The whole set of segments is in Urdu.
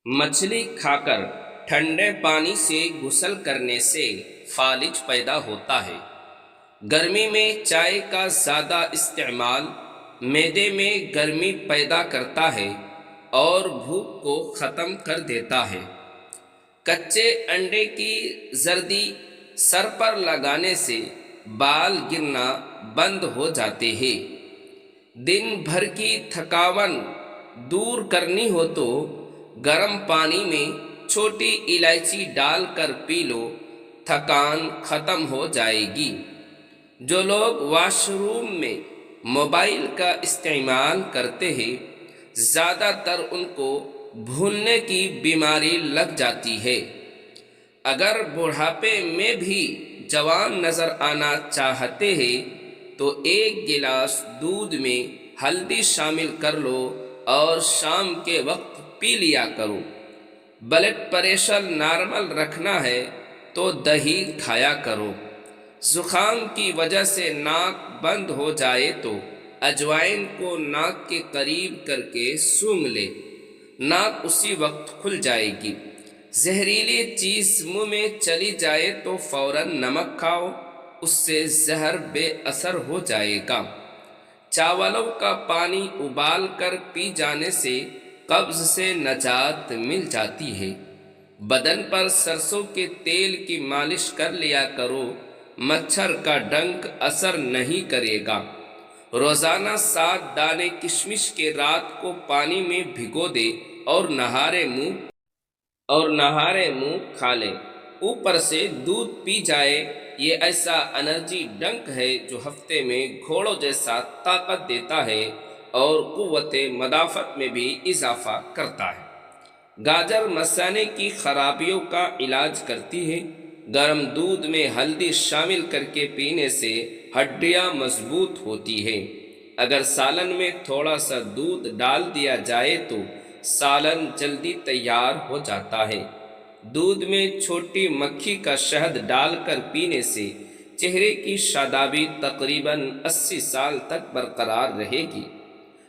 مچھلی کھا کر ٹھنڈے پانی سے غسل کرنے سے فالج پیدا ہوتا ہے۔ گرمی میں چائے کا زیادہ استعمال معدے میں گرمی پیدا کرتا ہے اور بھوک کو ختم کر دیتا ہے۔ کچے انڈے کی زردی سر پر لگانے سے بال گرنا بند ہو جاتے ہیں۔ دن بھر کی تھکاون دور کرنی ہو تو گرم پانی میں چھوٹی الائچی ڈال کر پی لو، تھکان ختم ہو جائے گی۔ جو لوگ واش روم میں موبائل کا استعمال کرتے ہیں، زیادہ تر ان کو بھولنے کی بیماری لگ جاتی ہے۔ اگر بڑھاپے میں بھی جوان نظر آنا چاہتے ہیں تو ایک گلاس دودھ میں ہلدی شامل کر لو اور شام کے وقت پی لیا کرو۔ بلڈ پریشر نارمل رکھنا ہے تو دہی کھایا کرو۔ زکام کی وجہ سے ناک بند ہو جائے تو اجوائن کو ناک کے قریب کر کے سونگھ لے، ناک اسی وقت کھل جائے گی۔ زہریلی چیز منہ میں چلی جائے تو فوراً نمک کھاؤ، اس سے زہر بے اثر ہو جائے گا۔ چاولوں کا پانی ابال کر پی جانے سے قبض سے نجات مل جاتی ہے۔ بدن پر سرسوں کے تیل کی مالش کر لیا کرو، مچھر کا ڈنک اثر نہیں کرے گا۔ روزانہ 7 دانے کشمش کے رات کو پانی میں بھگو دے اور نہارے منہ کھا لے، اوپر سے دودھ پی جائے۔ یہ ایسا انرجی ڈنک ہے جو ہفتے میں گھوڑوں جیسا طاقت دیتا ہے اور قوت مدافعت میں بھی اضافہ کرتا ہے۔ گاجر مثانے کی خرابیوں کا علاج کرتی ہے۔ گرم دودھ میں ہلدی شامل کر کے پینے سے ہڈیاں مضبوط ہوتی ہیں۔ اگر سالن میں تھوڑا سا دودھ ڈال دیا جائے تو سالن جلدی تیار ہو جاتا ہے۔ دودھ میں چھوٹی مکھی کا شہد ڈال کر پینے سے چہرے کی شادابی تقریباً 80 سال تک برقرار رہے گی۔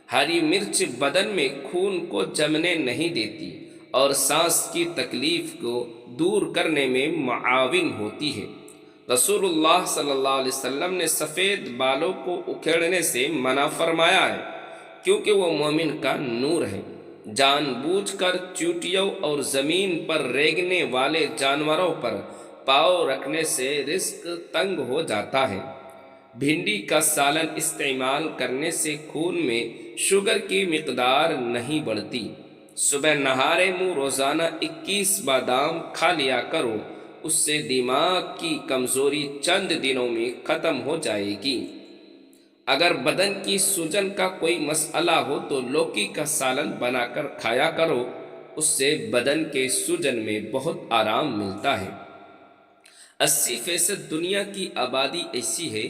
ہری مرچ بدن میں خون کو جمنے نہیں دیتی اور سانس کی تکلیف کو دور کرنے میں معاون ہوتی ہے۔ رسول اللہ صلی اللہ علیہ وسلم نے سفید بالوں کو اکھیڑنے سے منع فرمایا ہے، کیونکہ وہ مومن کا نور ہے۔ جان بوجھ کر چیونٹیوں اور زمین پر رینگنے والے جانوروں پر پاؤں رکھنے سے رزق تنگ ہو جاتا ہے۔ بھنڈی کا سالن استعمال کرنے سے خون میں شوگر کی مقدار نہیں بڑھتی۔ صبح نہارے منہ روزانہ 21 بادام کھا لیا کرو، اس سے دماغ کی کمزوری چند دنوں میں ختم ہو جائے گی۔ اگر بدن کی سوجن کا کوئی مسئلہ ہو تو لوکی کا سالن بنا کر کھایا کرو، اس سے بدن کے سوجن میں بہت آرام ملتا ہے۔ 80% دنیا کی آبادی ایسی ہے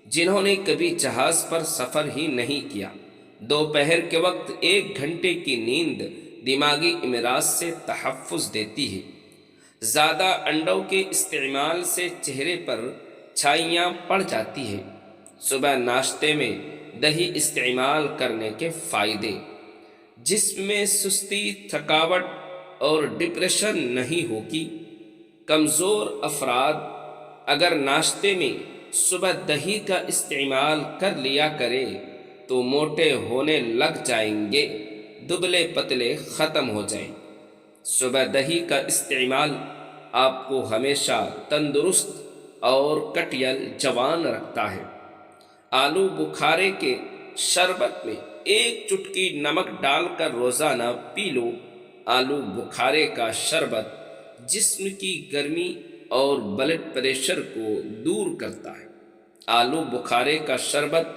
جنہوں نے کبھی جہاز پر سفر ہی نہیں کیا۔ دوپہر کے وقت 1 گھنٹے کی نیند دماغی امراض سے تحفظ دیتی ہے۔ زیادہ انڈوں کے استعمال سے چہرے پر چھائیاں پڑ جاتی ہیں۔ صبح ناشتے میں دہی استعمال کرنے کے فائدے: جسم میں سستی، تھکاوٹ اور ڈپریشن نہیں ہوگی۔ کمزور افراد اگر ناشتے میں صبح دہی کا استعمال کر لیا کرے تو موٹے ہونے لگ جائیں گے، دبلے پتلے ختم ہو جائیں۔ صبح دہی کا استعمال آپ کو ہمیشہ تندرست اور کٹیل جوان رکھتا ہے۔ آلو بخارے کے شربت میں 1 چٹکی نمک ڈال کر روزانہ پی لو۔ آلو بخارے کا شربت جسم کی گرمی اور بلڈ پریشر کو دور کرتا ہے۔ آلو بخارے کا شربت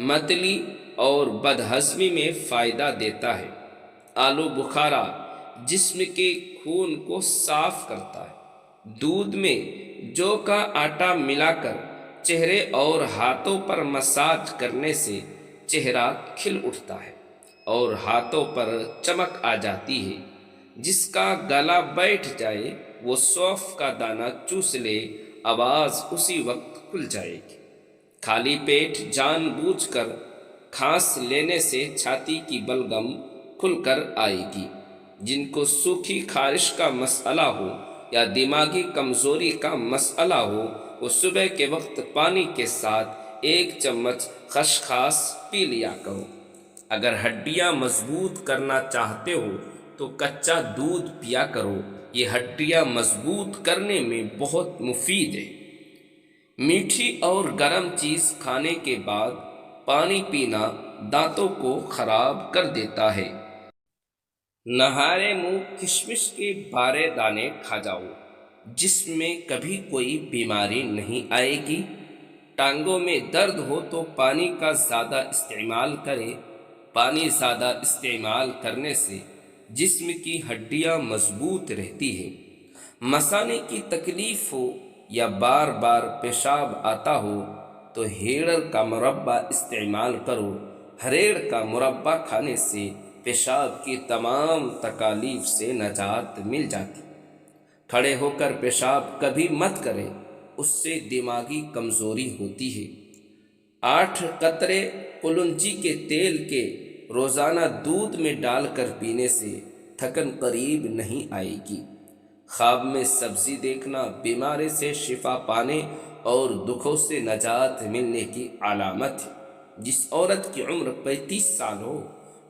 متلی اور بدہضمی میں فائدہ دیتا ہے۔ آلو بخارا جسم کے خون کو صاف کرتا ہے۔ دودھ میں جو کا آٹا ملا کر چہرے اور ہاتھوں پر مساج کرنے سے چہرہ کھل اٹھتا ہے اور ہاتھوں پر چمک آ جاتی ہے۔ جس کا گلا بیٹھ جائے وہ سونف کا دانہ چوس لے، آواز اسی وقت کھل جائے گی۔ خالی پیٹ جان بوجھ کر کھانس لینے سے چھاتی کی بلغم کھل کر آئے گی۔ جن کو سوکھی خارش کا مسئلہ ہو یا دماغی کمزوری کا مسئلہ ہو، وہ صبح کے وقت پانی کے ساتھ 1 چمچ خشخاش پی لیا کرو۔ اگر ہڈیاں مضبوط کرنا چاہتے ہو تو کچا دودھ پیا کرو، یہ ہڈیاں مضبوط کرنے میں بہت مفید ہے۔ میٹھی اور گرم چیز کھانے کے بعد پانی پینا دانتوں کو خراب کر دیتا ہے۔ نہارے منہ کشمش کے بارے دانے کھا جاؤ، جسم میں کبھی کوئی بیماری نہیں آئے گی۔ ٹانگوں میں درد ہو تو پانی کا زیادہ استعمال کریں۔ پانی زیادہ استعمال کرنے سے جسم کی ہڈیاں مضبوط رہتی ہیں۔ مثانے کی تکلیف ہو یا بار بار پیشاب آتا ہو تو ہیڑر کا مربع استعمال کرو۔ ہریڑ کا مربع کھانے سے پیشاب کی تمام تکالیف سے نجات مل جاتی۔ کھڑے ہو کر پیشاب کبھی مت کریں، اس سے دماغی کمزوری ہوتی ہے۔ 8 قطرے کلونجی کے تیل کے روزانہ دودھ میں ڈال کر پینے سے تھکن قریب نہیں آئے گی۔ خواب میں سبزی دیکھنا بیماری سے شفا پانے اور دکھوں سے نجات ملنے کی علامت ہے۔ جس عورت کی عمر 35 سال ہو،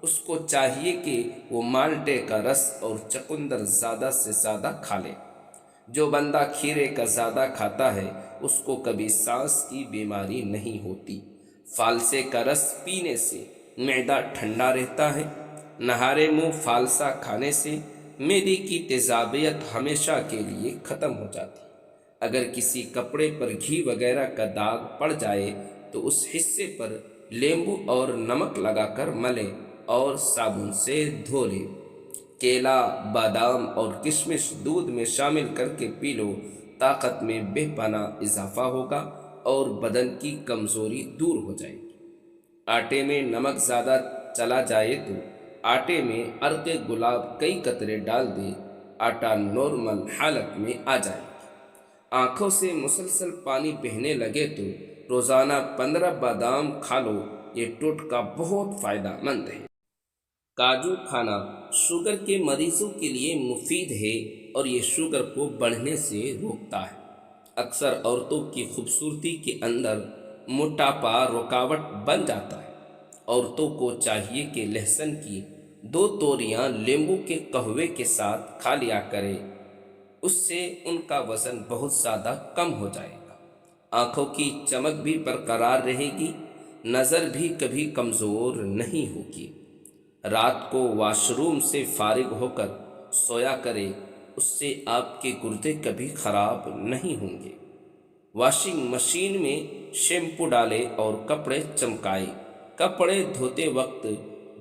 اس کو چاہیے کہ وہ مالٹے کا رس اور چقندر زیادہ سے زیادہ کھا لے۔ جو بندہ کھیرے کا زیادہ کھاتا ہے اس کو کبھی سانس کی بیماری نہیں ہوتی۔ فالسے کا رس پینے سے معدہ ٹھنڈا رہتا ہے۔ نہارے منہ فالسا کھانے سے معدے کی تیزابیت ہمیشہ کے لیے ختم ہو جاتی ہے۔ اگر کسی کپڑے پر گھی وغیرہ کا داغ پڑ جائے تو اس حصے پر لیمبو اور نمک لگا کر ملیں اور صابن سے دھو لیں۔ کیلا، بادام اور کشمش دودھ میں شامل کر کے پی لو، طاقت میں بے پناہ اضافہ ہوگا اور بدن کی کمزوری دور ہو جائے گی۔ آٹے میں نمک زیادہ چلا جائے تو آٹے میں عرق گلاب کئی قطرے ڈال دیں، آٹا نارمل حالت میں آ جائے گا۔ آنکھوں سے مسلسل پانی بہنے لگے تو روزانہ 15 بادام کھا لو، یہ ٹوٹکا بہت فائدہ مند ہے۔ کاجو کھانا شوگر کے مریضوں کے لیے مفید ہے اور یہ شوگر کو بڑھنے سے روکتا ہے۔ اکثر عورتوں کی خوبصورتی کے اندر موٹاپا رکاوٹ بن جاتا ہے۔ عورتوں کو چاہیے کہ لہسن کی 2 توریاں لیمبو کے قہوے کے ساتھ کھا لیا کرے، اس سے ان کا وزن بہت زیادہ کم ہو جائے گا۔ آنکھوں کی چمک بھی برقرار رہے گی، نظر بھی کبھی کمزور نہیں ہوگی۔ رات کو واش روم سے فارغ ہو کر سویا کرے، اس سے آپ کے گردے کبھی خراب نہیں ہوں گے۔ واشنگ مشین میں شیمپو ڈالے اور کپڑے چمکائے۔ کپڑے دھوتے وقت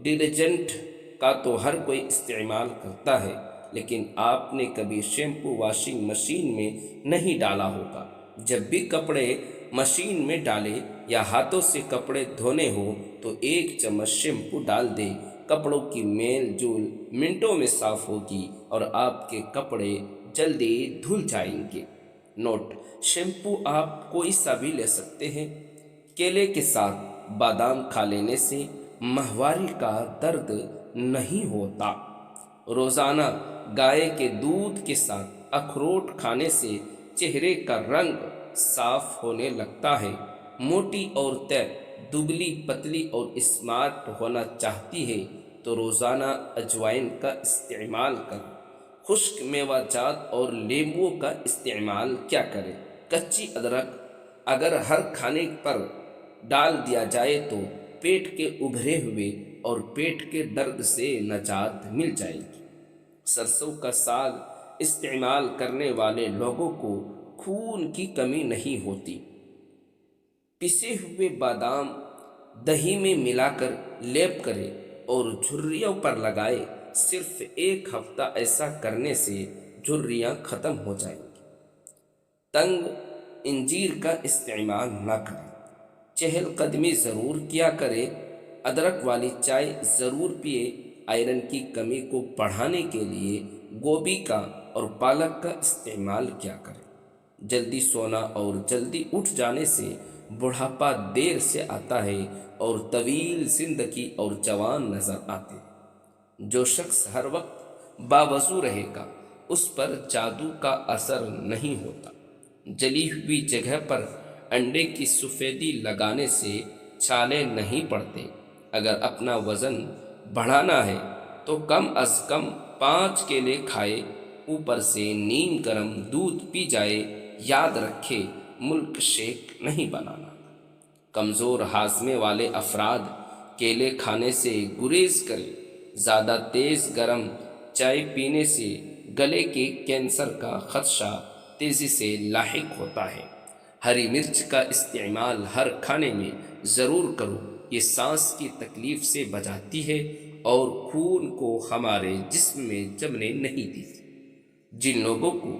ڈٹرجنٹ کا تو ہر کوئی استعمال کرتا ہے، لیکن آپ نے کبھی شیمپو واشنگ مشین میں نہیں ڈالا ہوگا۔ جب بھی کپڑے مشین میں ڈالے یا ہاتھوں سے کپڑے دھونے ہو تو 1 چمچ شیمپو ڈال دیں۔ کپڑوں کی میل جول منٹوں میں صاف ہوگی اور آپ کے کپڑے جلدی دھل جائیں گے۔ نوٹ: شیمپو آپ کوئی سا بھی لے سکتے ہیں۔ کیلے کے ساتھ بادام کھا لینے سے ماہواری کا درد نہیں ہوتا۔ روزانہ گائے کے دودھ کے ساتھ اخروٹ کھانے سے چہرے کا رنگ صاف ہونے لگتا ہے۔ موٹی عورتیں دبلی پتلی اور اسمارٹ ہونا چاہتی ہے تو روزانہ اجوائن کا استعمال کریں۔ خشک میوہ جات اور لیمبو کا استعمال کیا کریں۔ کچی ادرک اگر ہر کھانے پر ڈال دیا جائے تو پیٹ کے ابھرے ہوئے اور پیٹ کے درد سے نجات مل جائے گی۔ سرسوں کا ساگ استعمال کرنے والے لوگوں کو خون کی کمی نہیں ہوتی۔ پسے ہوئے بادام دہی میں ملا کر لیپ کرے اور جھریوں پر لگائے۔ صرف 1 ہفتہ ایسا کرنے سے جھریاں ختم ہو جائیں گی۔ تنگ انجیر کا استعمال نہ کریں۔ چہل قدمی ضرور کیا کرے۔ ادرک والی چائے ضرور پیے۔ آئرن کی کمی کو بڑھانے کے لیے گوبھی کا اور پالک کا استعمال کیا کریں۔ جلدی سونا اور جلدی اٹھ جانے سے بڑھاپا دیر سے آتا ہے اور طویل زندگی اور جوان نظر آتے ہیں۔ جو شخص ہر وقت باوضو رہے گا اس پر جادو کا اثر نہیں ہوتا۔ جلی ہوئی جگہ پر انڈے کی سفیدی لگانے سے چھالے نہیں پڑتے۔ اگر اپنا وزن بڑھانا ہے تو کم از کم 5 کیلے کھائے، اوپر سے نیم گرم دودھ پی جائے۔ یاد رکھے ملک شیک نہیں بنانا۔ کمزور ہاضمے والے افراد کیلے کھانے سے گریز کریں۔ زیادہ تیز گرم چائے پینے سے گلے کے کینسر کا خدشہ تیزی سے لاحق ہوتا ہے۔ ہری مرچ کا استعمال ہر کھانے میں ضرور کرو، یہ سانس کی تکلیف سے بچاتی ہے اور خون کو ہمارے جسم میں جمنے نہیں دیتی۔ جن لوگوں کو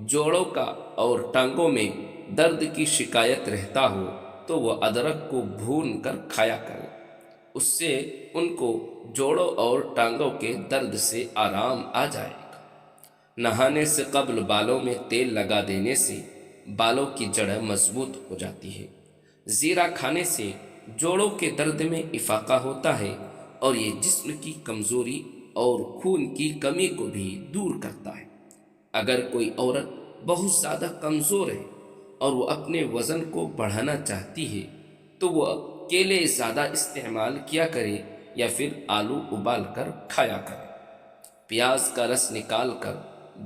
جوڑوں کا اور ٹانگوں میں درد کی شکایت رہتا ہو تو وہ ادرک کو بھون کر کھایا کریں، اس سے ان کو جوڑوں اور ٹانگوں کے درد سے آرام آ جائے گا۔ نہانے سے قبل بالوں میں تیل لگا دینے سے بالوں کی جڑ مضبوط ہو جاتی ہے۔ زیرہ کھانے سے جوڑوں کے درد میں افاقہ ہوتا ہے اور یہ جسم کی کمزوری اور خون کی کمی کو بھی دور کرتا ہے۔ اگر کوئی عورت بہت زیادہ کمزور ہے اور وہ اپنے وزن کو بڑھانا چاہتی ہے تو وہ کیلے زیادہ استعمال کیا کرے یا پھر آلو ابال کر کھایا کرے۔ پیاز کا رس نکال کر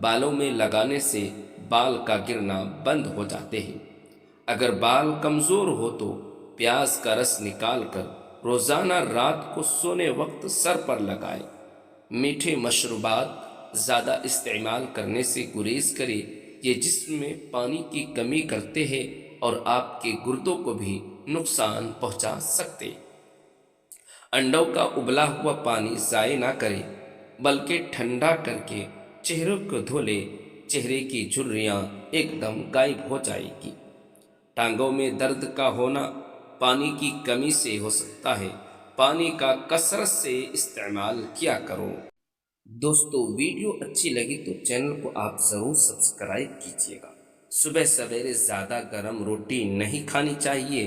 بالوں میں لگانے سے بال کا گرنا بند ہو جاتے ہیں۔ اگر بال کمزور ہو تو پیاز کا رس نکال کر روزانہ رات کو سونے وقت سر پر لگائے۔ میٹھے مشروبات زیادہ استعمال کرنے سے گریز کرے، یہ جسم میں پانی کی کمی کرتے ہیں اور آپ کے گردوں کو بھی نقصان پہنچا سکتے۔ انڈوں کا ابلا ہوا پانی ضائع نہ کرے بلکہ ٹھنڈا کر کے چہرے کو دھو لے، چہرے کی جھریاں ایک دم غائب ہو جائے گی۔ ٹانگوں میں درد کا ہونا پانی کی کمی سے ہو سکتا ہے، پانی کا کثرت سے استعمال کیا کرو۔ دوستو ویڈیو اچھی لگی تو چینل کو آپ ضرور سبسکرائب کیجیے گا۔ صبح سویرے زیادہ گرم روٹی نہیں کھانی چاہیے،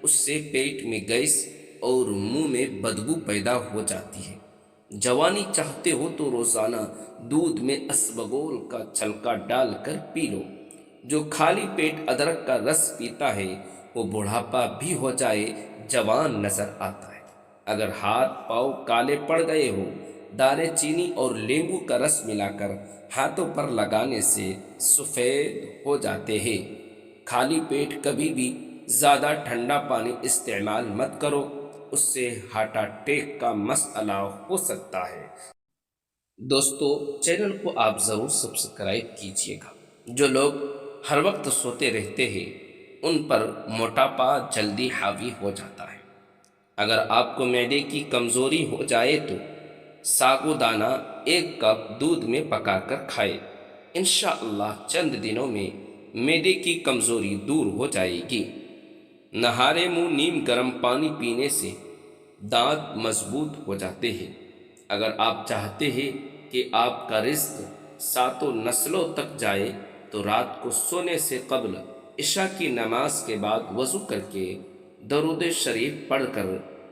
اس سے پیٹ میں گیس اور منہ میں بدبو پیدا ہو جاتی ہے۔ جوانی چاہتے ہو تو روزانہ دودھ میں اسبگول کا چھلکا ڈال کر پی لو۔ جو خالی پیٹ ادرک کا رس پیتا ہے وہ بڑھاپا بھی ہو جائے جوان نظر آتا ہے۔ اگر ہاتھ پاؤں کالے پڑ گئے ہو، دارے چینی اور لیمبو کا رس ملا کر ہاتھوں پر لگانے سے سفید ہو جاتے ہیں۔ خالی پیٹ کبھی بھی زیادہ ٹھنڈا پانی استعمال مت کرو، اس سے ہارٹ اٹیک کا مسئلہ ہو سکتا ہے۔ دوستو چینل کو آپ ضرور سبسکرائب کیجیے گا۔ جو لوگ ہر وقت سوتے رہتے ہیں ان پر موٹاپا جلدی حاوی ہو جاتا ہے۔ اگر آپ کو معدے کی کمزوری ہو جائے تو ساگو دانہ 1 کپ دودھ میں پکا کر کھائے، انشاءاللہ چند دنوں میں معدے کی کمزوری دور ہو جائے گی۔ نہارے منہ نیم گرم پانی پینے سے دانت مضبوط ہو جاتے ہیں۔ اگر آپ چاہتے ہیں کہ آپ کا رزق 7 نسلوں تک جائے تو رات کو سونے سے قبل عشاء کی نماز کے بعد وضو کر کے درود شریف پڑھ کر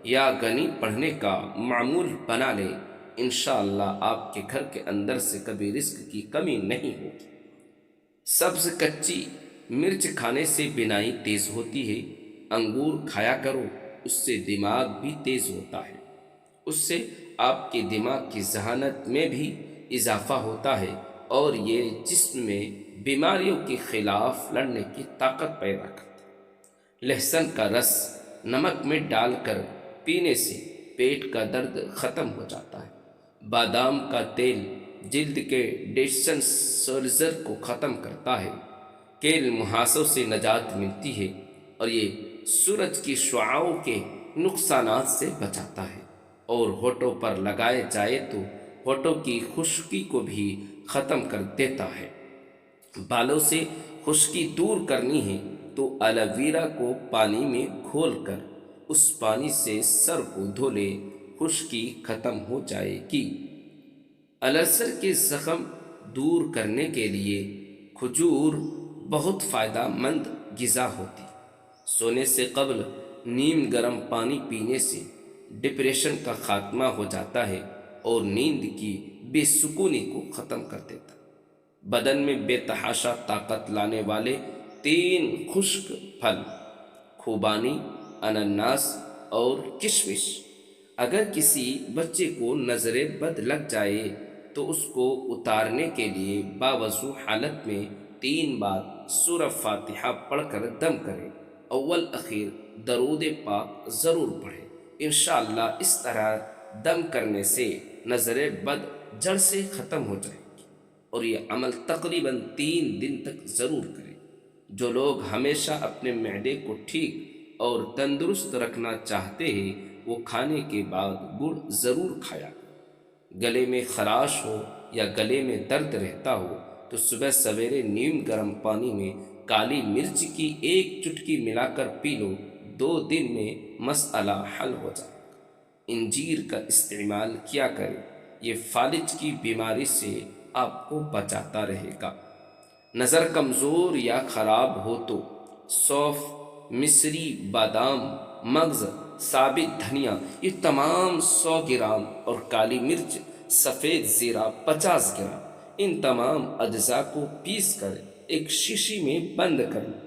یا غنی پڑھنے کا معمول بنا لیں، انشاءاللہ آپ کے گھر کے اندر سے کبھی رزق کی کمی نہیں ہوگی۔ سبز کچی مرچ کھانے سے بینائی تیز ہوتی ہے۔ انگور کھایا کرو، اس سے دماغ بھی تیز ہوتا ہے، اس سے آپ کے دماغ کی ذہانت میں بھی اضافہ ہوتا ہے اور یہ جسم میں بیماریوں کے خلاف لڑنے کی طاقت پیدا کرتا ہے۔ لہسن کا رس نمک میں ڈال کر پینے سے پیٹ کا درد ختم ہو جاتا ہے۔ بادام کا تیل جلد کے ڈیڈ سیلز کو ختم کرتا ہے۔ کیل مہاسوں سے نجات ملتی ہے اور یہ سورج کی شعاعوں کے نقصانات سے بچاتا ہے، اور ہونٹوں پر لگائے جائے تو ہونٹوں کی خشکی کو بھی ختم کر دیتا ہے۔ بالوں سے خشکی دور کرنی ہے تو ایلوویرا کو پانی میں گھول کر اس پانی سے سر کو دھو لے، خشکی ختم ہو جائے گی۔ السر کے زخم دور کرنے کے لیے کھجور بہت فائدہ مند غذا ہوتی۔ سونے سے قبل نیم گرم پانی پینے سے ڈپریشن کا خاتمہ ہو جاتا ہے۔ اور نیند کی بے سکونی کو ختم کر دیتا۔ بدن میں بے تحاشا طاقت لانے والے 3 خشک پھل خوبانی، انناس اور کشمش۔ اگر کسی بچے کو نظر بد لگ جائے تو اس کو اتارنے کے لیے باوضو حالت میں 3 بار سورہ فاتحہ پڑھ کر دم کرے، اول اخیر درود پاک ضرور پڑھے۔ انشاءاللہ اس طرح دم کرنے سے نظر بد جڑ سے ختم ہو جائے گی، اور یہ عمل تقریباً 3 دن تک ضرور کرے۔ جو لوگ ہمیشہ اپنے معدے کو ٹھیک اور تندرست رکھنا چاہتے ہیں وہ کھانے کے بعد گڑ ضرور کھایا کریں۔ گلے میں خراش ہو یا گلے میں درد رہتا ہو تو صبح سویرے نیم گرم پانی میں کالی مرچ کی 1 چٹکی ملا کر پی لو، 2 دن میں مسئلہ حل ہو جائے گا۔ انجیر کا استعمال کیا کریں، یہ فالج کی بیماری سے آپ کو بچاتا رہے گا۔ نظر کمزور یا خراب ہو تو سونف، مصری بادام، مغز، ثابت دھنیا یہ تمام 100 گرام اور کالی مرچ، سفید زیرہ 50 گرام، ان تمام اجزاء کو پیس کر ایک شیشی میں بند کر لیں۔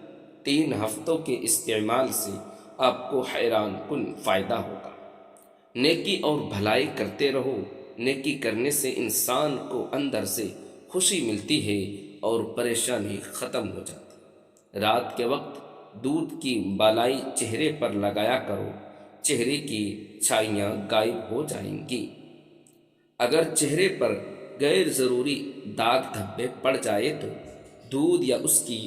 3 ہفتوں کے استعمال سے آپ کو حیران کن فائدہ ہوگا۔ نیکی اور بھلائی کرتے رہو، نیکی کرنے سے انسان کو اندر سے خوشی ملتی ہے اور پریشانی ختم ہو جاتی۔ رات کے وقت دودھ کی بالائی چہرے پر لگایا کرو، چہرے کی چھائیاں غائب ہو جائیں گی۔ اگر چہرے پر غیر ضروری داغ دھبے پڑ جائے تو دودھ یا اس کی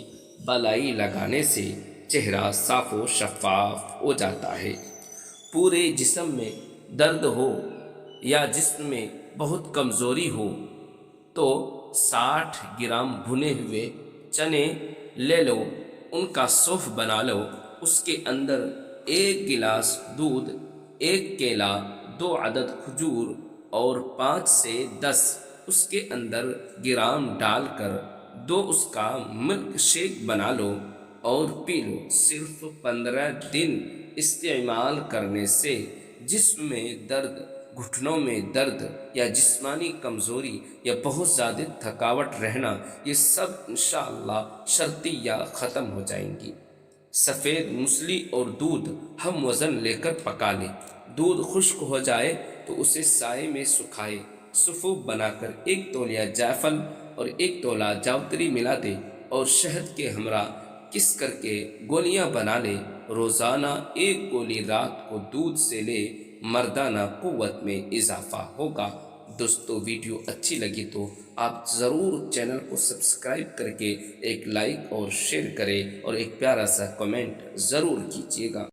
بالائی لگانے سے چہرہ صاف و شفاف ہو جاتا ہے۔ پورے جسم میں درد ہو یا جسم میں بہت کمزوری ہو تو 60 گرام بھنے ہوئے چنے لے لو، ان کا سوف بنا لو، اس کے اندر 1 گلاس دودھ، 1 کیلا، 2 عدد کھجور اور 5 سے 10 اس کے اندر گرام ڈال کر 2 اس کا ملک شیک بنا لو اور پی لو۔ صرف 15 دن استعمال کرنے سے جسم میں درد، گھٹنوں میں درد یا جسمانی کمزوری یا بہت زیادہ تھکاوٹ رہنا، یہ سب انشاءاللہ شرطیہ ختم ہو جائیں گی۔ سفید موسلی اور دودھ ہم وزن لے کر پکا لیں۔ دودھ خشک ہو جائے تو اسے سائے میں سکھائے، سفوف بنا کر 1 تولیہ جائفل اور 1 تولہ جاوتری ملا دے اور شہد کے ہمراہ کس کر کے گولیاں بنا لے۔ روزانہ 1 گولی رات کو دودھ سے لے، مردانہ قوت میں اضافہ ہوگا۔ دوستو ویڈیو اچھی لگی تو آپ ضرور چینل کو سبسکرائب کر کے ایک لائک اور شیئر کریں اور ایک پیارا سا کمنٹ ضرور کیجیے گا۔